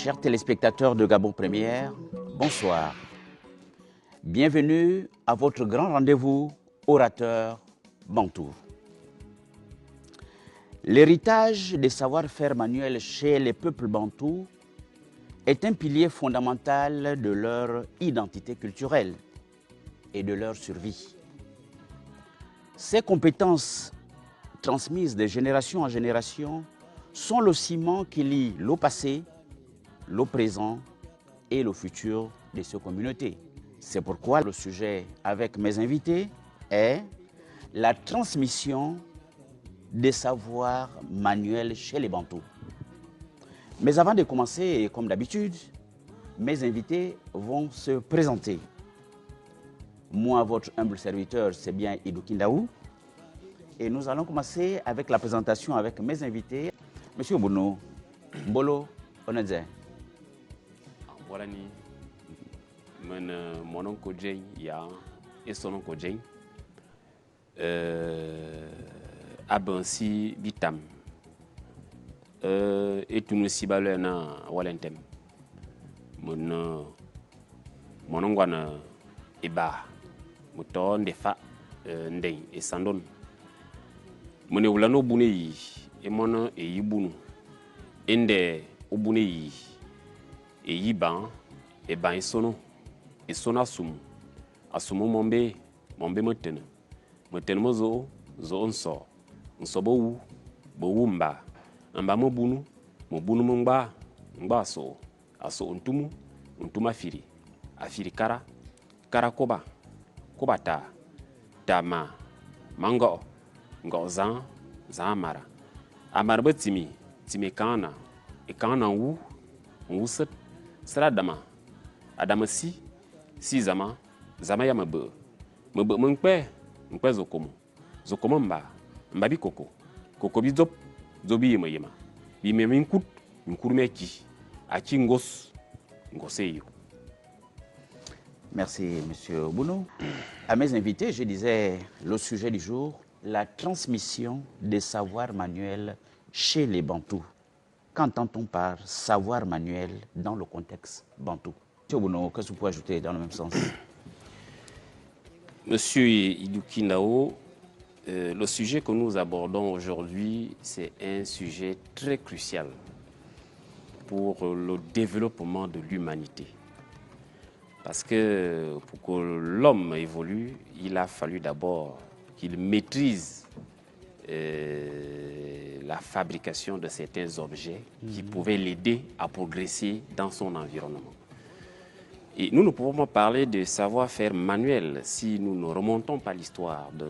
Chers téléspectateurs de Gabon Première, bonsoir. Bienvenue à votre grand rendez-vous orateur bantou. L'héritage des savoir-faire manuels chez les peuples bantous est un pilier fondamental de leur identité culturelle et de leur survie. Ces compétences transmises de génération en génération sont le ciment qui lie le passé, le présent et le futur de ces communautés. C'est pourquoi le sujet avec mes invités est la transmission des savoirs manuels chez les Bantous. Mais avant de commencer, comme d'habitude, mes invités vont se présenter. Moi, votre humble serviteur, c'est bien Idou Kindaou. Et nous allons commencer avec la présentation avec mes invités. Monsieur Bounou, Mbolo, Onedze. Voilà ni mon oncle Jay ya et son oncle Jay abansi bitam et tout nous sibale na walentem mon ongwana eba muto ndefa ndey et sandon mon wulano bune yi e mon e yibunu ende obune yi e yiban e ban isono asumu mombe motene mozo zo onso bo mba mobunu mba aso untuma afiri kara koba tama mango zan amara batimi kana e kana wu sera adama si zama ya mbe mpe zokomo mba bi koko bi zobi yema bi minkut nkurmeki achi ngoseyo. Merci, Monsieur Bounou. À mes invités, je disais le sujet du jour, la transmission des savoirs manuels chez les Bantous. Qu'entend-on par savoir manuel dans le contexte bantou? Monsieur Bounou, qu'est-ce que vous pouvez ajouter dans le même sens? Monsieur Idou Kindaou, le sujet que nous abordons aujourd'hui, c'est un sujet très crucial pour le développement de l'humanité. Parce que pour que l'homme évolue, il a fallu d'abord qu'il maîtrise la fabrication de certains objets qui pouvaient l'aider à progresser dans son environnement. Et nous ne pouvons pas parler de savoir-faire manuel si nous ne remontons pas l'histoire de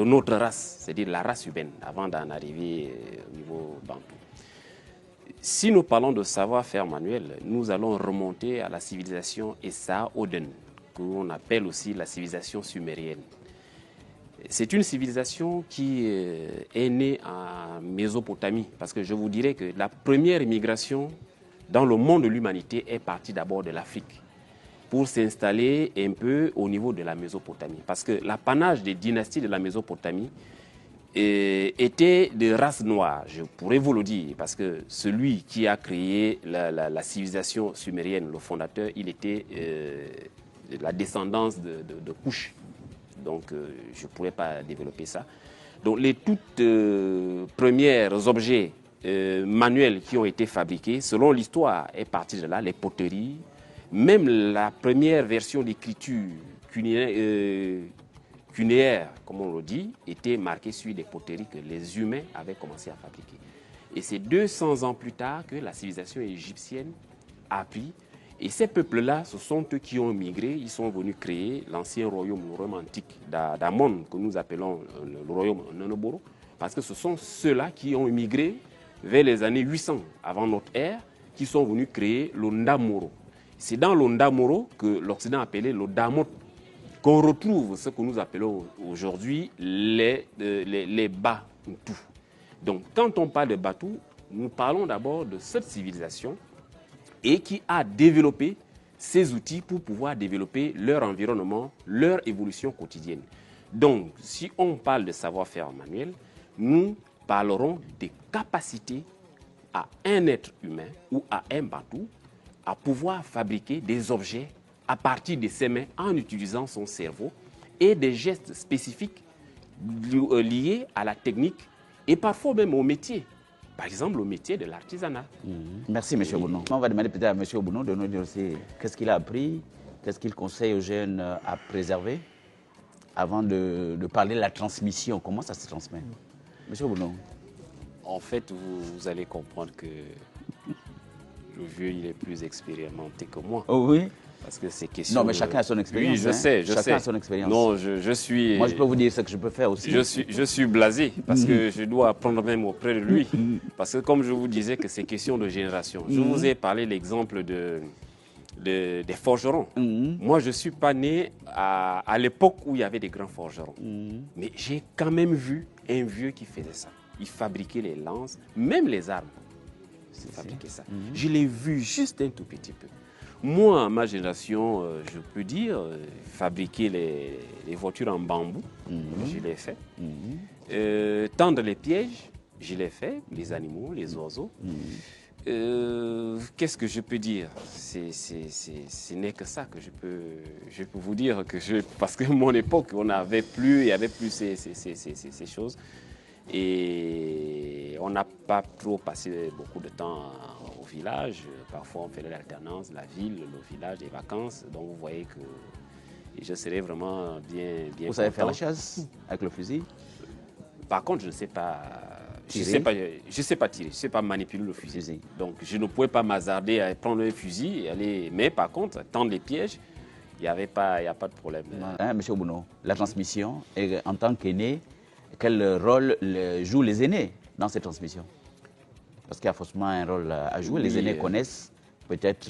notre race, c'est-à-dire la race humaine, avant d'en arriver au niveau bantou. Si nous parlons de savoir-faire manuel, nous allons remonter à la civilisation Essa-Oden, qu'on appelle aussi la civilisation sumérienne. C'est une civilisation qui est née en Mésopotamie, parce que je vous dirais que la première immigration dans le monde de l'humanité est partie d'abord de l'Afrique pour s'installer un peu au niveau de la Mésopotamie. Parce que l'apanage des dynasties de la Mésopotamie était de race noire, je pourrais vous le dire, parce que celui qui a créé la civilisation sumérienne, le fondateur, il était de la descendance de Cush. Donc, je ne pourrais pas développer ça. Donc, les toutes premiers objets manuels qui ont été fabriqués, selon l'histoire, est partie de là, les poteries, même la première version d'écriture cunéaire, comme on le dit, était marquée sur des poteries que les humains avaient commencé à fabriquer. Et c'est 200 ans plus tard que la civilisation égyptienne a pris. Et ces peuples-là, ce sont eux qui ont migré, ils sont venus créer l'ancien royaume antique d'Amon, que nous appelons le royaume Nanoboro, parce que ce sont ceux-là qui ont migré vers les années 800 avant notre ère, qui sont venus créer le Ndamoro. C'est dans le Ndamoro que l'Occident appelait le Damot, qu'on retrouve ce que nous appelons aujourd'hui les Bantous. Donc, quand on parle de Bantous, nous parlons d'abord de cette civilisation et qui a développé ces outils pour pouvoir développer leur environnement, leur évolution quotidienne. Donc, si on parle de savoir-faire manuel, nous parlerons des capacités à un être humain ou à un bantou à pouvoir fabriquer des objets à partir de ses mains en utilisant son cerveau et des gestes spécifiques liés à la technique et parfois même au métier. Par exemple, au métier de l'artisanat. Merci, M. Bounou. On va demander peut-être à M. Bounou de nous dire aussi qu'est-ce qu'il a appris, qu'est-ce qu'il conseille aux jeunes à préserver avant de parler de la transmission. Comment ça se transmet? M. Bounou. En fait, vous allez comprendre que le vieux, il est plus expérimenté que moi. Oh oui. Parce que c'est question. Non, mais chacun a son expérience. Oui, je sais, je sais. Chacun a son expérience. Non, je suis. Moi, je peux vous dire ce que je peux faire aussi. Je suis blasé parce que je dois apprendre même auprès de lui. Parce que comme je vous disais que c'est question de génération. Je vous ai parlé l'exemple des forgerons. Moi, je ne suis pas né à l'époque où il y avait des grands forgerons. Mais j'ai quand même vu un vieux qui faisait ça. Il fabriquait les lances, même les armes. Il fabriquait ça. Je l'ai vu juste un tout petit peu. Moi, à ma génération, je peux dire, fabriquer les voitures en bambou, je l'ai fait. Tendre les pièges, je l'ai fait, les animaux, les oiseaux. Qu'est-ce que je peux dire? Ce n'est que ça que je peux vous dire. Parce que mon époque, il n'y avait plus ces choses. Et on n'a pas trop passé beaucoup de temps au village. Parfois, on faisait l'alternance, la ville, le village, les vacances. Donc, vous voyez que je serais vraiment bien Vous savez faire la chasse avec le fusil? Par contre, je ne sais pas tirer. Je sais pas tirer, je ne sais pas manipuler le fusil. Donc, je ne pouvais pas m'hasarder à prendre un fusil et aller. Mais par contre, tendre les pièges, il n'y a pas de problème. Monsieur Bounou, la transmission, et en tant qu'aîné, quel rôle jouent les aînés dans cette transmission? Parce qu'il y a forcément un rôle à jouer. Les aînés connaissent peut-être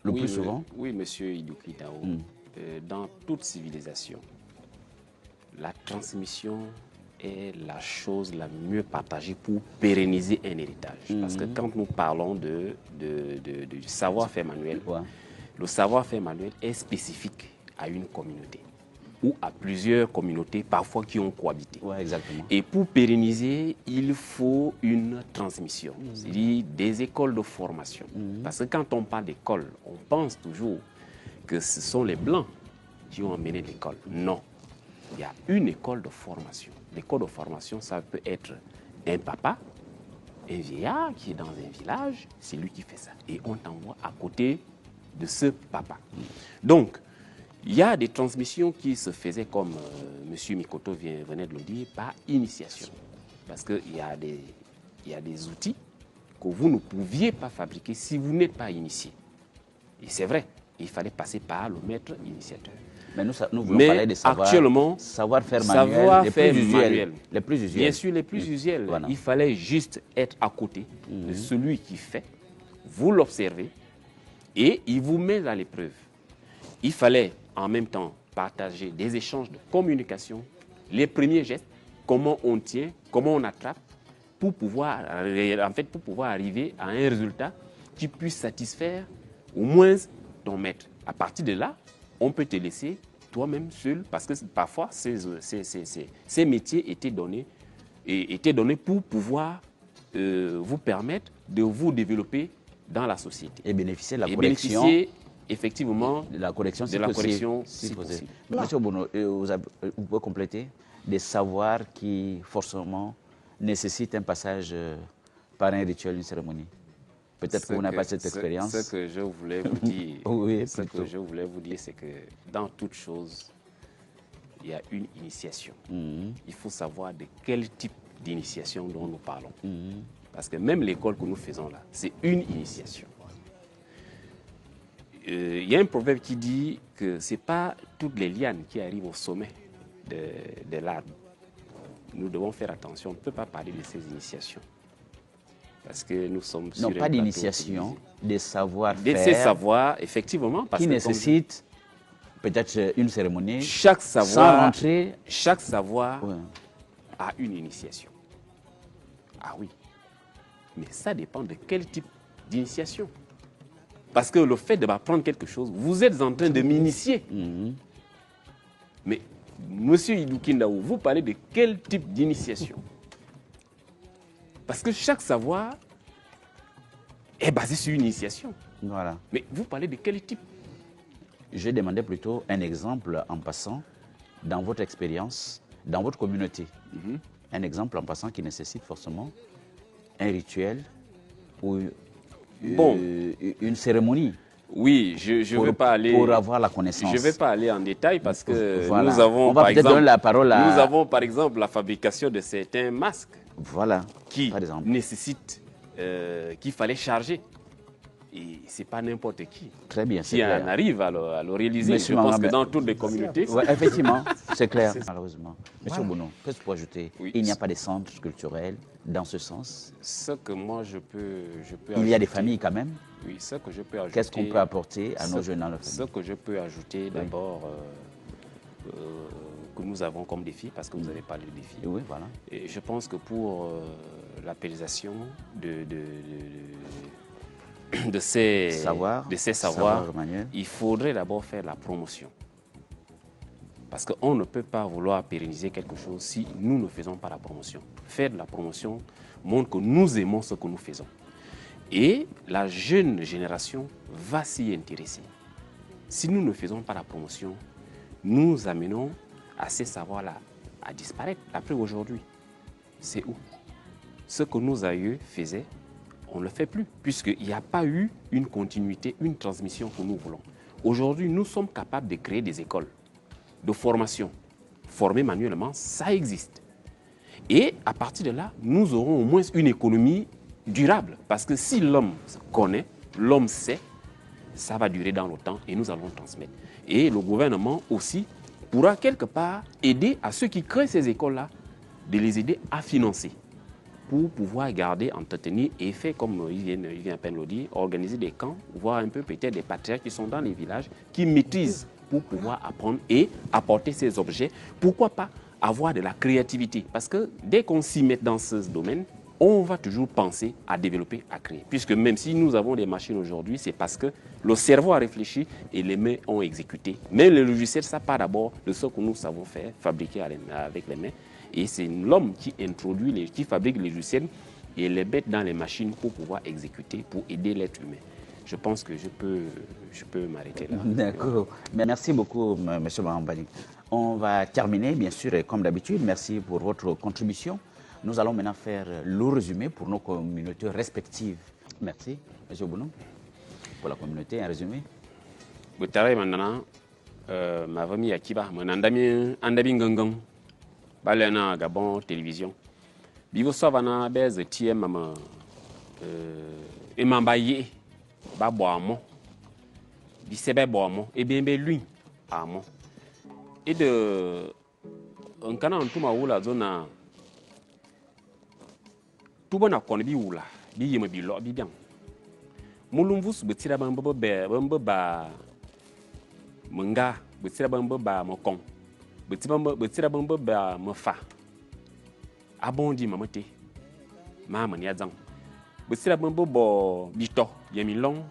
le plus souvent. Oui, monsieur Iduki Dao. Dans toute civilisation, la transmission est la chose la mieux partagée pour pérenniser un héritage. Parce que quand nous parlons du savoir-faire manuel, le savoir-faire manuel est spécifique à une communauté ou à plusieurs communautés, parfois qui ont cohabité. Exactement. Et pour pérenniser, il faut une transmission, c'est-à-dire des écoles de formation. Parce que quand on parle d'école, on pense toujours que ce sont les Blancs qui ont amené l'école. Non, il y a une école de formation. L'école de formation, ça peut être un papa, un vieillard qui est dans un village, c'est lui qui fait ça. Et on t'envoie à côté de ce papa. Donc, il y a des transmissions qui se faisaient, comme M. Mikoto venait de le dire, par initiation. Parce qu'il y a des outils que vous ne pouviez pas fabriquer si vous n'êtes pas initié. Et c'est vrai, il fallait passer par le maître initiateur. Mais nous voulons parler de savoir-faire manuel, les plus usuels. Bien sûr, les plus usuels. Voilà. Il fallait juste être à côté de celui qui fait, vous l'observez et il vous met à l'épreuve. Il fallait en même temps partager des échanges de communication, les premiers gestes, comment on tient, comment on attrape, pour pouvoir arriver à un résultat qui puisse satisfaire au moins ton maître. À partir de là, on peut te laisser toi-même seul, parce que parfois ces métiers étaient donnés pour pouvoir vous permettre de vous développer dans la société. Et bénéficier de la correction. Effectivement, de la correction, si possible. Monsieur Bounou, vous pouvez compléter des savoirs qui, forcément, nécessitent un passage par un rituel, une cérémonie. Peut-être que vous n'avez pas cette expérience. Ce que je voulais vous dire, c'est que dans toute chose, il y a une initiation. Il faut savoir de quel type d'initiation dont nous parlons. Parce que même l'école que nous faisons là, c'est une initiation. Il y a un proverbe qui dit que ce n'est pas toutes les lianes qui arrivent au sommet de l'arbre. Nous devons faire attention, on ne peut pas parler de ces initiations. Parce que nous sommes sur non, pas d'initiation, des savoir-faire. De ces savoirs, effectivement. Parce qui nécessitent peut-être une cérémonie. Chaque savoir a une initiation. Ah oui. Mais ça dépend de quel type d'initiation. Parce que le fait de m'apprendre quelque chose, vous êtes en train de m'initier. Mais, monsieur Iduki Dao, vous parlez de quel type d'initiation? Parce que chaque savoir est basé sur une initiation. Voilà. Mais vous parlez de quel type? Je demandais plutôt un exemple en passant, dans votre expérience, dans votre communauté. Un exemple en passant qui nécessite forcément un rituel ou une cérémonie. Oui, je ne vais pas aller... Pour avoir la connaissance. Je ne vais pas aller en détail parce que voilà. nous avons, on va peut-être donner la parole à... Nous avons par exemple la fabrication de certains masques. Voilà, qui par exemple. nécessitent, qu'il fallait charger. Et ce n'est pas n'importe qui. Très bien, qui en arrive à le réaliser. Monsieur je pense que dans toutes les communautés... Ouais, effectivement, c'est clair, malheureusement. Monsieur Voilà. Bounou, qu'est-ce que vous ajouter? Oui. Il n'y a pas de centre culturel dans ce sens? Ce que moi je peux Il y a des familles quand même? Oui, ce que je peux ajouter... Qu'est-ce qu'on peut apporter à nos jeunes dans la famille? Ce que je peux ajouter d'abord, que nous avons comme défi, parce que vous avez parlé de défi. Oui, voilà. Et je pense que pour l'appellation de ces savoirs, il faudrait d'abord faire la promotion. Parce qu'on ne peut pas vouloir pérenniser quelque chose si nous ne faisons pas la promotion. Faire de la promotion montre que nous aimons ce que nous faisons. Et la jeune génération va s'y intéresser. Si nous ne faisons pas la promotion, nous amenons à ces savoirs-là à disparaître. Après aujourd'hui, c'est où? Ce que nos aïeux faisaient, on ne le fait plus, puisqu'il n'y a pas eu une continuité, une transmission que nous voulons. Aujourd'hui, nous sommes capables de créer des écoles de formation. Former manuellement, ça existe. Et à partir de là, nous aurons au moins une économie durable. Parce que si l'homme connaît, l'homme sait, ça va durer dans le temps et nous allons transmettre. Et le gouvernement aussi pourra quelque part aider à ceux qui créent ces écoles-là, de les aider à financer pour pouvoir garder, entretenir et faire comme il vient à peine le dire, organiser des camps, voir un peu peut-être des patriarches qui sont dans les villages, qui maîtrisent pour pouvoir apprendre et apporter ces objets. Pourquoi pas avoir de la créativité? Parce que dès qu'on s'y met dans ce domaine, on va toujours penser à développer, à créer. Puisque même si nous avons des machines aujourd'hui, c'est parce que le cerveau a réfléchi et les mains ont exécuté. Mais le logiciel, ça part d'abord de ce que nous savons faire, fabriquer avec les mains. Et c'est l'homme qui introduit, qui fabrique les logiciels et les met dans les machines pour pouvoir exécuter, pour aider l'être humain. Je pense que je peux m'arrêter là. D'accord. Merci beaucoup, M. Mahambani. On va terminer, bien sûr, et comme d'habitude. Merci pour votre contribution. Nous allons maintenant faire le résumé pour nos communautés respectives. Merci, M. Bounou, pour la communauté, un résumé. Vous savez maintenant, ma famille à Kiba, mon andabi ngangong, balena Gabon télévision. Bivo savana bez tie mama emambaye ba boamo. Bisebe boamo e bien be lui amo. Et de un kana ntuma wula zona tuba na kon bi wula bi yema bi lo bi bian. Mulumvus betira bamba ba menga betira bamba ba mokon. Betira bamba ba mofa. Abondi mamate. Mama ni azang. Betira bamba bo bito yemi long.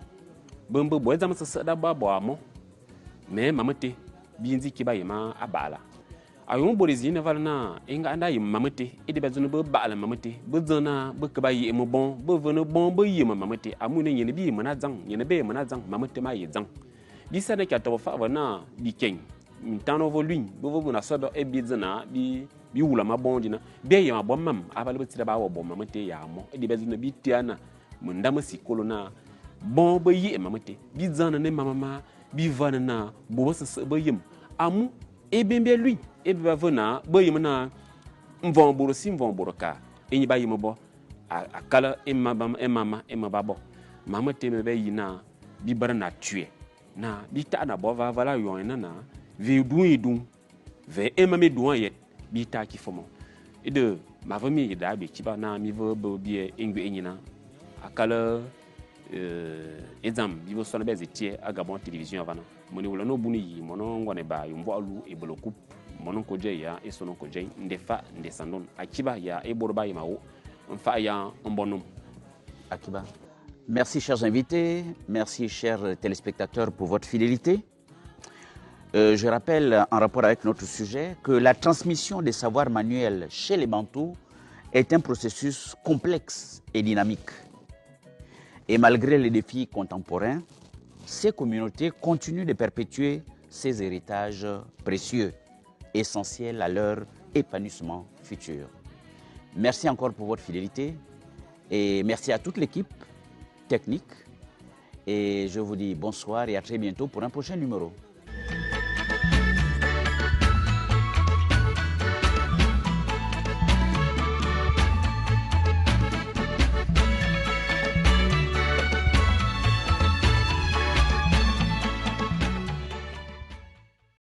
Bamba bo ezam sa da ba bo amo. Mais mamate binzi kiba yema abala. Ayon borezi ne valna inga anda yim mamate e de bezone be bala mamate be zona be kaba yim bon be vene bon be yim mamate amune yene bi mana zang yene be mana zang mamate ma yi zang bi sa ne ka to fa wana bi ken mintano voluin be vo na sodo e bi zana bi wula ma bon dina be yima bon mam abala be tira ba wo bon mamate ya mo e de bezone bi tiana munda ma sikolona bon be yi mamate bi zana ne mama bi vana na bo se be yim amu e bembe lui e be vana be yim na mvon boro si mvon boro ka e ni ba yim bo akala e mama e mababo mama te me be yina bi bara na tue na bi ta na bo va vala yon na ve dun ve e mame dun yet bi ta ki fomo e de ma famille da be ki ba na mi ve bo bi engwe enyina akala exam bi bo so na be zetie a Gabon télévision avana moni wala no buni yi mono ngone ba yumbo alu e bolo coupe mono ko je ya e sono ko je ndefa ndesandon akiba ya e borba yimawo mfa ya mbonum Akiba. Merci chers invités, merci chers téléspectateurs pour votre fidélité. Je rappelle en rapport avec notre sujet que la transmission des savoirs manuels chez les Bantous est un processus complexe et dynamique. Et malgré les défis contemporains, ces communautés continuent de perpétuer ces héritages précieux, essentiels à leur épanouissement futur. Merci encore pour votre fidélité et merci à toute l'équipe technique. Et je vous dis bonsoir et à très bientôt pour un prochain numéro.